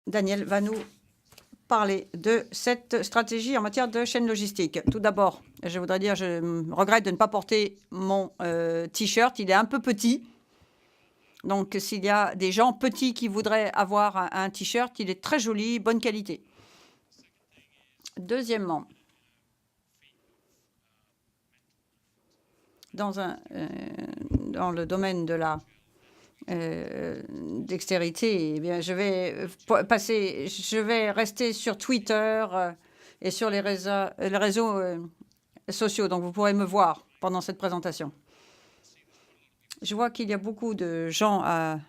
Daniel va nous parler de cette stratégie en matière de chaîne logistique. Tout d'abord, je voudrais dire, je regrette de ne pas porter mon T-shirt. Il est un peu petit. Donc, s'il y a des gens petits qui voudraient avoir un T-shirt, il est très joli, bonne qualité. Deuxièmement, dans le domaine de la dextérité, eh bien, je vais rester sur Twitter et sur les réseaux sociaux. Donc, vous pourrez me voir pendant cette présentation. Je vois qu'il y a beaucoup de gens à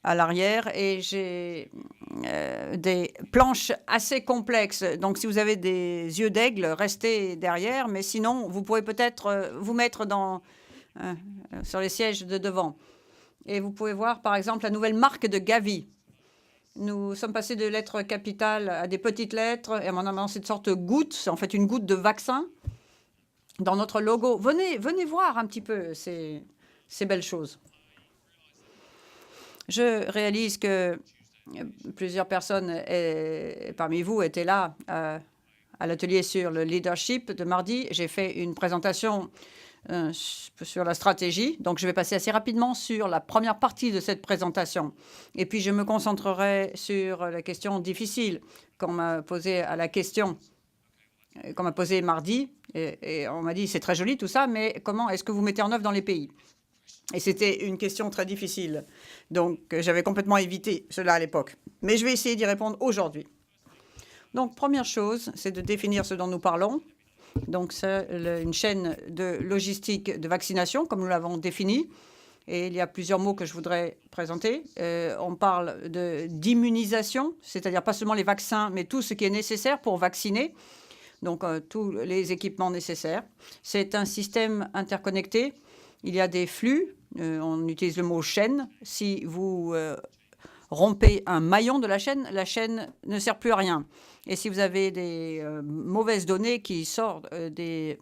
l'arrière et j'ai des planches assez complexes. Donc, si vous avez des yeux d'aigle, restez derrière. Mais sinon, vous pourrez peut-être vous mettre sur les sièges de devant. Et vous pouvez voir, par exemple, la nouvelle marque de Gavi. Nous sommes passés de lettres capitales à des petites lettres. Et maintenant, c'est une sorte de goutte. C'est en fait une goutte de vaccin dans notre logo. Venez voir un petit peu ces belles choses. Je réalise que plusieurs personnes parmi vous étaient là à l'atelier sur le leadership de mardi. J'ai fait une présentation sur la stratégie. Donc, je vais passer assez rapidement sur la première partie de cette présentation. Et puis, je me concentrerai sur la question difficile qu'on m'a posée qu'on m'a posée mardi. Et on m'a dit, c'est très joli tout ça, mais comment est-ce que vous mettez en œuvre dans les pays? Et c'était une question très difficile. Donc, j'avais complètement évité cela à l'époque. Mais je vais essayer d'y répondre aujourd'hui. Donc, première chose, c'est de définir ce dont nous parlons. Donc, c'est une chaîne de logistique de vaccination, comme nous l'avons défini. Et il y a plusieurs mots que je voudrais présenter. On parle d'immunisation, c'est-à-dire pas seulement les vaccins, mais tout ce qui est nécessaire pour vacciner. Donc, tous les équipements nécessaires. C'est un système interconnecté. Il y a des flux. On utilise le mot chaîne. Si vous rompez un maillon de la chaîne ne sert plus à rien. Et si vous avez des mauvaises données qui sortent des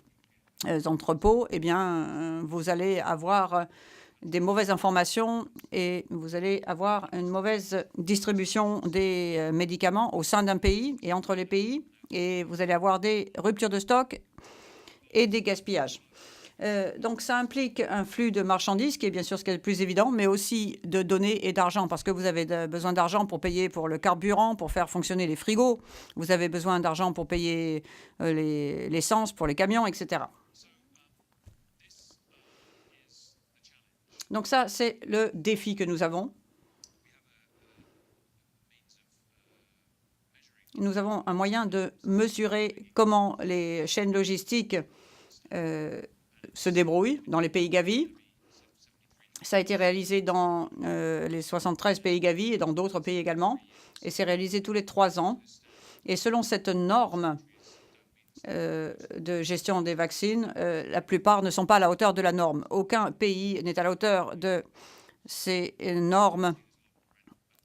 entrepôts, eh bien, vous allez avoir des mauvaises informations et vous allez avoir une mauvaise distribution des médicaments au sein d'un pays et entre les pays. Et vous allez avoir des ruptures de stock et des gaspillages. Donc, ça implique un flux de marchandises qui est bien sûr ce qui est le plus évident, mais aussi de données et d'argent, parce que vous avez besoin d'argent pour payer pour le carburant, pour faire fonctionner les frigos. Vous avez besoin d'argent pour payer l'essence pour les camions, etc. Donc ça, c'est le défi que nous avons. Nous avons un moyen de mesurer comment les chaînes logistiques se débrouillent dans les pays Gavi. Ça a été réalisé dans les 73 pays Gavi et dans d'autres pays également. Et c'est réalisé tous les 3 ans. Et selon cette norme de gestion des vaccins, la plupart ne sont pas à la hauteur de la norme. Aucun pays n'est à la hauteur de ces normes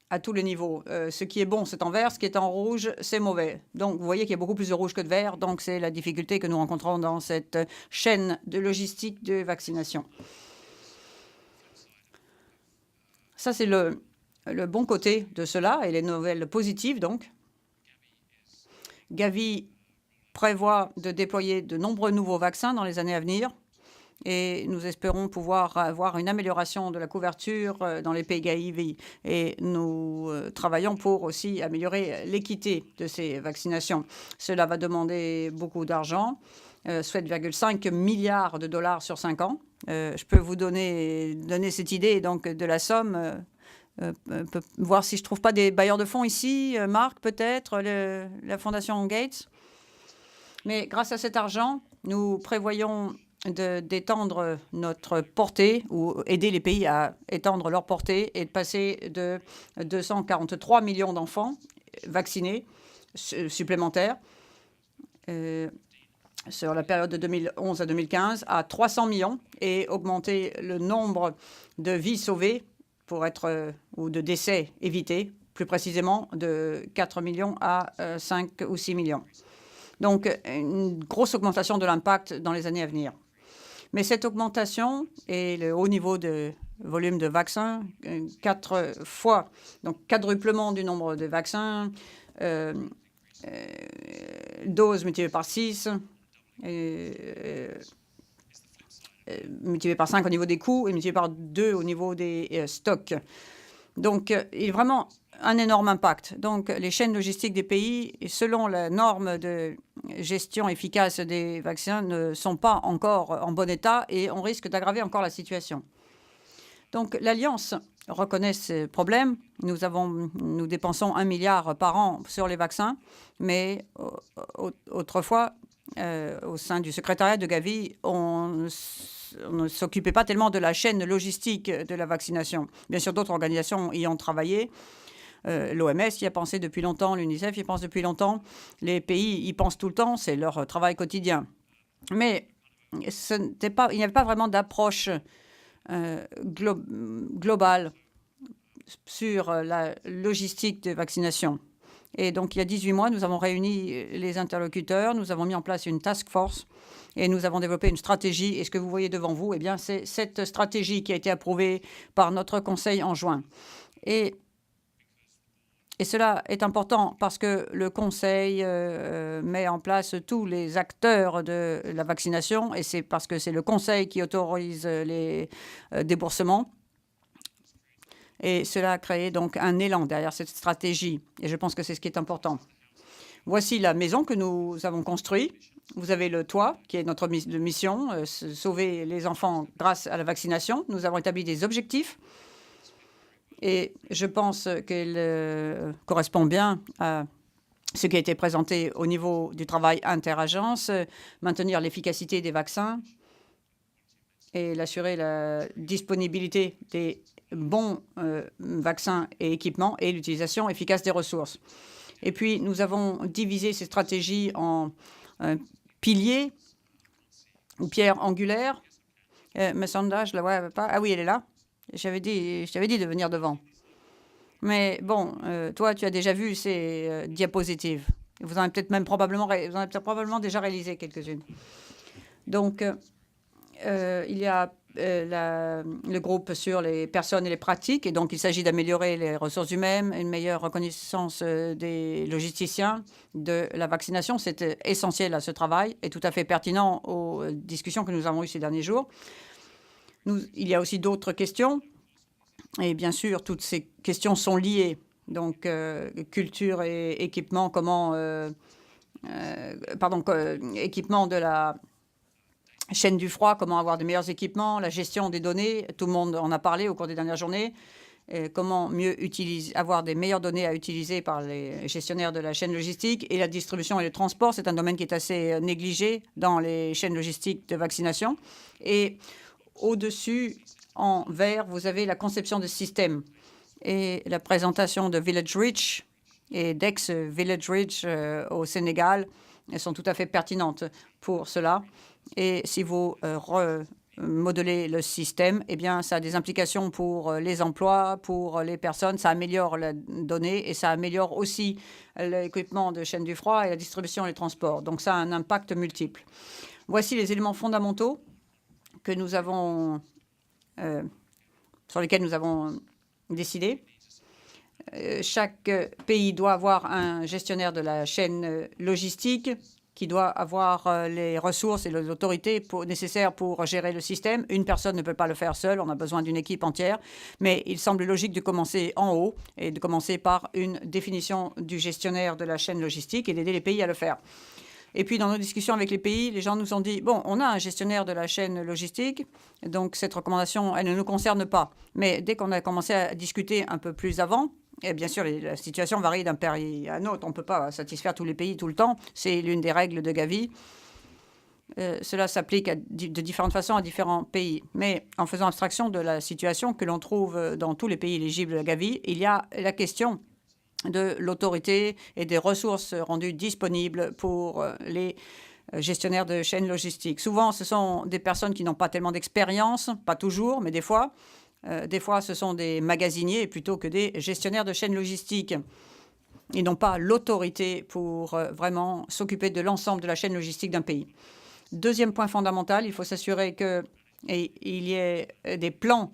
à tous les niveaux. Ce qui est bon, c'est en vert. Ce qui est en rouge, c'est mauvais. Donc, vous voyez qu'il y a beaucoup plus de rouge que de vert. Donc, c'est la difficulté que nous rencontrons dans cette chaîne de logistique de vaccination. Ça, c'est le bon côté de cela et les nouvelles positives, donc. Gavi prévoit de déployer de nombreux nouveaux vaccins dans les années à venir. Et nous espérons pouvoir avoir une amélioration de la couverture dans les pays Gavi. Et nous travaillons pour aussi améliorer l'équité de ces vaccinations. Cela va demander beaucoup d'argent, 7,5 milliards de dollars sur 5 ans. Je peux vous donner cette idée donc, de la somme. Voir si je ne trouve pas des bailleurs de fonds ici. Marc, peut-être, la Fondation Gates. Mais grâce à cet argent, nous prévoyons d'étendre notre portée ou aider les pays à étendre leur portée et de passer de 243 millions d'enfants vaccinés supplémentaires sur la période de 2011 à 2015 à 300 millions et augmenter le nombre de vies sauvées ou de décès évités, plus précisément de 4 millions à 5 ou 6 millions. Donc, une grosse augmentation de l'impact dans les années à venir. Mais cette augmentation et le haut niveau de volume de vaccins, 4 fois, donc quadruplement du nombre de vaccins, doses multipliées par 6, multiplié par 5 au niveau des coûts et multiplié par 2 au niveau des stocks. Donc, il y a vraiment un énorme impact. Donc, les chaînes logistiques des pays, selon la norme de gestion efficace des vaccins, ne sont pas encore en bon état et on risque d'aggraver encore la situation. Donc, l'Alliance reconnaît ces problèmes. Nous dépensons 1 milliard par an sur les vaccins, mais autrefois, au sein du secrétariat de Gavi, on ne s'occupait pas tellement de la chaîne logistique de la vaccination. Bien sûr, d'autres organisations y ont travaillé. L'OMS y a pensé depuis longtemps, l'UNICEF y pense depuis longtemps. Les pays y pensent tout le temps, c'est leur travail quotidien. Mais il n'y avait pas vraiment d'approche globale sur la logistique de vaccination. Et donc, il y a 18 mois, nous avons réuni les interlocuteurs, nous avons mis en place une task force et nous avons développé une stratégie. Et ce que vous voyez devant vous, eh bien, c'est cette stratégie qui a été approuvée par notre conseil en juin. Et cela est important parce que le conseil met en place tous les acteurs de la vaccination et c'est parce que c'est le conseil qui autorise les déboursements. Et cela a créé donc un élan derrière cette stratégie. Et je pense que c'est ce qui est important. Voici la maison que nous avons construite. Vous avez le toit, qui est notre mission, sauver les enfants grâce à la vaccination. Nous avons établi des objectifs. Et je pense qu'il correspond bien à ce qui a été présenté au niveau du travail interagence, maintenir l'efficacité des vaccins et assurer la disponibilité des bons vaccins et équipements et l'utilisation efficace des ressources. Et puis, nous avons divisé ces stratégies en piliers ou pierres angulaires. Massanda, je la vois pas. Ah oui, elle est là. Je t'avais dit de venir devant. Mais bon, toi, tu as déjà vu ces diapositives. Vous en avez peut-être probablement déjà réalisé quelques-unes. Donc, il y a le groupe sur les personnes et les pratiques. Et donc, il s'agit d'améliorer les ressources humaines, une meilleure reconnaissance des logisticiens de la vaccination. C'est essentiel à ce travail et tout à fait pertinent aux discussions que nous avons eues ces derniers jours. Il y a aussi d'autres questions. Et bien sûr, toutes ces questions sont liées. Donc, culture et équipement, équipement de la chaîne du froid, comment avoir de meilleurs équipements, la gestion des données, tout le monde en a parlé au cours des dernières journées, comment mieux avoir des meilleures données à utiliser par les gestionnaires de la chaîne logistique, et la distribution et le transport, c'est un domaine qui est assez négligé dans les chaînes logistiques de vaccination. Et au-dessus, en vert, vous avez la conception de systèmes et la présentation de Village Reach et d'ex Village Reach au Sénégal. Elles sont tout à fait pertinentes pour cela. Et si vous remodelez le système, eh bien, ça a des implications pour les emplois, pour les personnes. Ça améliore la donnée et ça améliore aussi l'équipement de chaîne du froid et la distribution et les transports. Donc, ça a un impact multiple. Voici les éléments fondamentaux que nous avons, sur lesquels nous avons décidé. Chaque pays doit avoir un gestionnaire de la chaîne logistique qui doit avoir les ressources et les autorités nécessaires pour gérer le système. Une personne ne peut pas le faire seule, on a besoin d'une équipe entière. Mais il semble logique de commencer en haut et de commencer par une définition du gestionnaire de la chaîne logistique et d'aider les pays à le faire. Et puis, dans nos discussions avec les pays, les gens nous ont dit, bon, on a un gestionnaire de la chaîne logistique, donc cette recommandation, elle ne nous concerne pas. Mais dès qu'on a commencé à discuter un peu plus avant, et bien sûr, la situation varie d'un pays à un autre. On ne peut pas satisfaire tous les pays tout le temps. C'est l'une des règles de Gavi. Cela s'applique de différentes façons à différents pays. Mais en faisant abstraction de la situation que l'on trouve dans tous les pays éligibles à Gavi, il y a la question de l'autorité et des ressources rendues disponibles pour les gestionnaires de chaînes logistiques. Souvent, ce sont des personnes qui n'ont pas tellement d'expérience, pas toujours, mais des fois. Des fois, ce sont des magasiniers plutôt que des gestionnaires de chaînes logistiques. Ils n'ont pas l'autorité pour vraiment s'occuper de l'ensemble de la chaîne logistique d'un pays. Deuxième point fondamental, il faut s'assurer qu'il y ait des plans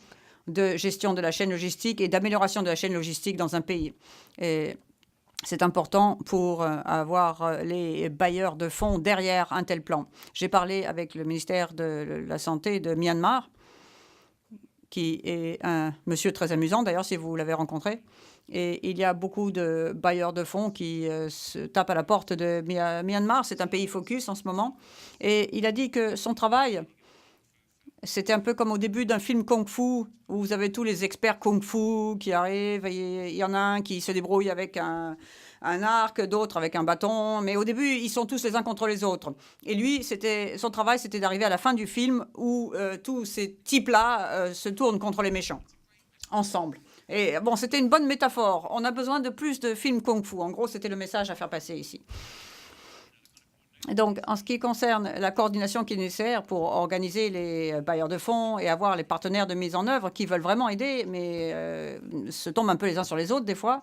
de gestion de la chaîne logistique et d'amélioration de la chaîne logistique dans un pays. Et c'est important pour avoir les bailleurs de fonds derrière un tel plan. J'ai parlé avec le ministère de la Santé de Myanmar, qui est un monsieur très amusant, d'ailleurs, si vous l'avez rencontré. Et il y a beaucoup de bailleurs de fonds qui se tapent à la porte de Myanmar. C'est un pays focus en ce moment. Et il a dit que son travail, c'était un peu comme au début d'un film kung-fu, où vous avez tous les experts kung-fu qui arrivent. Et il y en a un qui se débrouille avec un arc, d'autres avec un bâton. Mais au début, ils sont tous les uns contre les autres. Et lui, son travail, c'était d'arriver à la fin du film où tous ces types-là se tournent contre les méchants, ensemble. Et bon, c'était une bonne métaphore. On a besoin de plus de films kung-fu. En gros, c'était le message à faire passer ici. Donc, en ce qui concerne la coordination qui est nécessaire pour organiser les bailleurs de fonds et avoir les partenaires de mise en œuvre qui veulent vraiment aider, mais se tombent un peu les uns sur les autres des fois,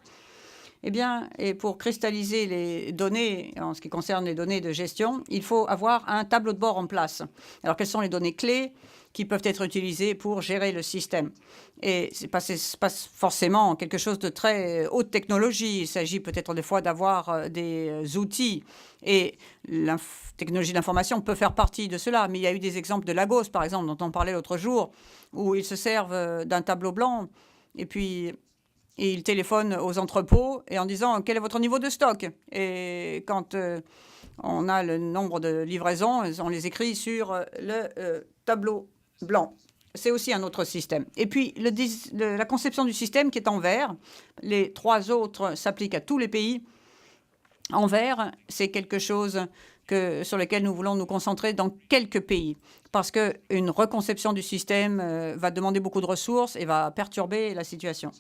eh bien, et pour cristalliser les données, en ce qui concerne les données de gestion, il faut avoir un tableau de bord en place. Alors, quelles sont les données clés qui peuvent être utilisées pour gérer le système? Et ce n'est pas forcément quelque chose de très haute technologie. Il s'agit peut-être des fois d'avoir des outils. Et la technologie d'information peut faire partie de cela. Mais il y a eu des exemples de Lagos, par exemple, dont on parlait l'autre jour, où ils se servent d'un tableau blanc et puis ils téléphonent aux entrepôts et en disant quel est votre niveau de stock. Et quand on a le nombre de livraisons, on les écrit sur le tableau blanc. C'est aussi un autre système. Et puis, la conception du système qui est en vert, les 3 autres s'appliquent à tous les pays. En vert, c'est quelque chose sur lequel nous voulons nous concentrer dans quelques pays. Parce qu'une reconception du système va demander beaucoup de ressources et va perturber la situation.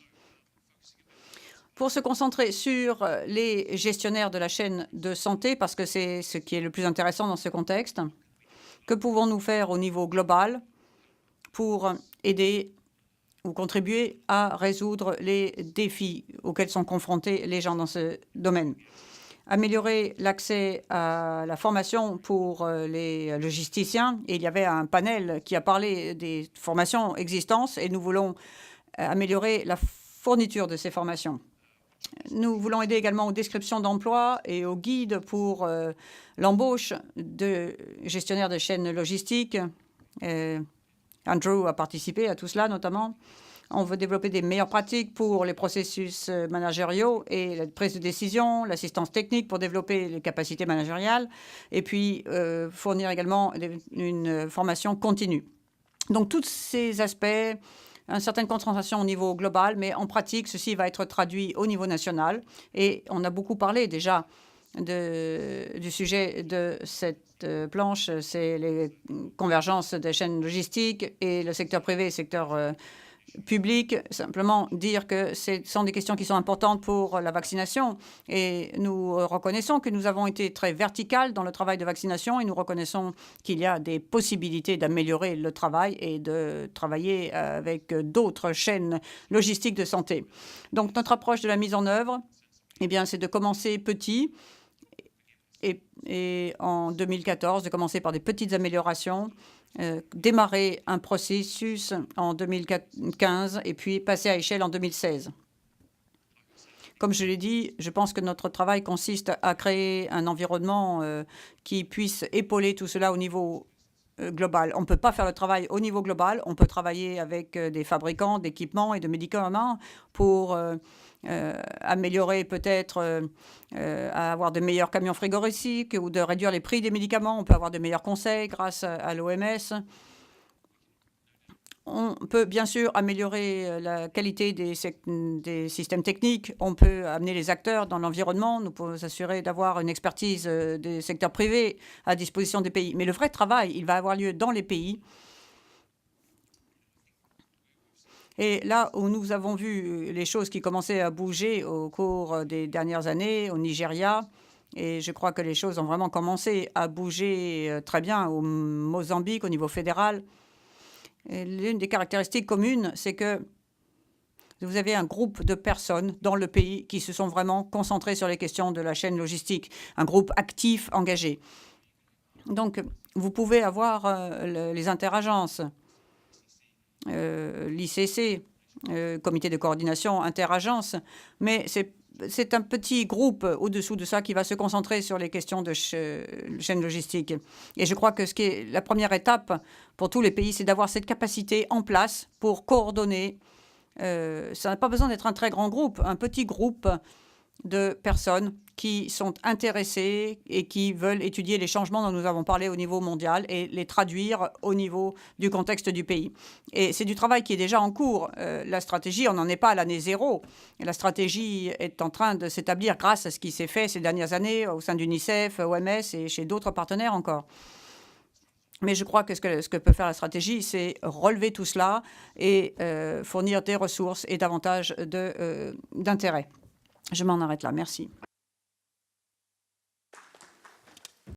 Pour se concentrer sur les gestionnaires de la chaîne de santé, parce que c'est ce qui est le plus intéressant dans ce contexte, que pouvons-nous faire au niveau global pour aider ou contribuer à résoudre les défis auxquels sont confrontés les gens dans ce domaine? Améliorer l'accès à la formation pour les logisticiens. Et il y avait un panel qui a parlé des formations existantes et nous voulons améliorer la fourniture de ces formations. Nous voulons aider également aux descriptions d'emploi et aux guides pour l'embauche de gestionnaires de chaînes logistiques. Andrew a participé à tout cela notamment. On veut développer des meilleures pratiques pour les processus managériaux et la prise de décision, l'assistance technique pour développer les capacités managériales et puis fournir également une formation continue. Donc, tous ces aspects, une certaine concentration au niveau global, mais en pratique, ceci va être traduit au niveau national. Et on a beaucoup parlé déjà du sujet de cette planche, c'est les convergences des chaînes logistiques et le secteur privé et le secteur public. Simplement dire que ce sont des questions qui sont importantes pour la vaccination. Et nous reconnaissons que nous avons été très verticales dans le travail de vaccination et nous reconnaissons qu'il y a des possibilités d'améliorer le travail et de travailler avec d'autres chaînes logistiques de santé. Donc, notre approche de la mise en œuvre, eh bien, c'est de commencer petit et en 2014, de commencer par des petites améliorations, démarrer un processus en 2015 et puis passer à échelle en 2016. Comme je l'ai dit, je pense que notre travail consiste à créer un environnement qui puisse épauler tout cela au niveau global. On ne peut pas faire le travail au niveau global. On peut travailler avec des fabricants d'équipements et de médicaments pour améliorer peut-être à avoir de meilleurs camions frigorifiques ou de réduire les prix des médicaments. On peut avoir de meilleurs conseils grâce à l'OMS. On peut bien sûr améliorer la qualité des systèmes techniques. On peut amener les acteurs dans l'environnement. Nous pouvons s'assurer d'avoir une expertise des secteurs privés à disposition des pays. Mais le vrai travail, il va avoir lieu dans les pays. Et là où nous avons vu les choses qui commençaient à bouger au cours des dernières années, au Nigeria, et je crois que les choses ont vraiment commencé à bouger très bien au Mozambique, au niveau fédéral. L'une des caractéristiques communes, c'est que vous avez un groupe de personnes dans le pays qui se sont vraiment concentrées sur les questions de la chaîne logistique, un groupe actif, engagé. Donc, vous pouvez avoir les interagences. l'ICC, comité de coordination interagences, mais c'est un petit groupe au-dessous de ça qui va se concentrer sur les questions de chaîne logistique. Et je crois que ce qui est la première étape pour tous les pays, c'est d'avoir cette capacité en place pour coordonner. Ça n'a pas besoin d'être un très grand groupe, un petit groupe de personnes qui sont intéressées et qui veulent étudier les changements dont nous avons parlé au niveau mondial et les traduire au niveau du contexte du pays. Et c'est du travail qui est déjà en cours. La stratégie, on n'en est pas à l'année zéro. Et la stratégie est en train de s'établir grâce à ce qui s'est fait ces dernières années au sein d'UNICEF, OMS et chez d'autres partenaires encore. Mais je crois que ce que peut faire la stratégie, c'est relever tout cela et fournir des ressources et davantage d'intérêt. Je m'en arrête là. Merci.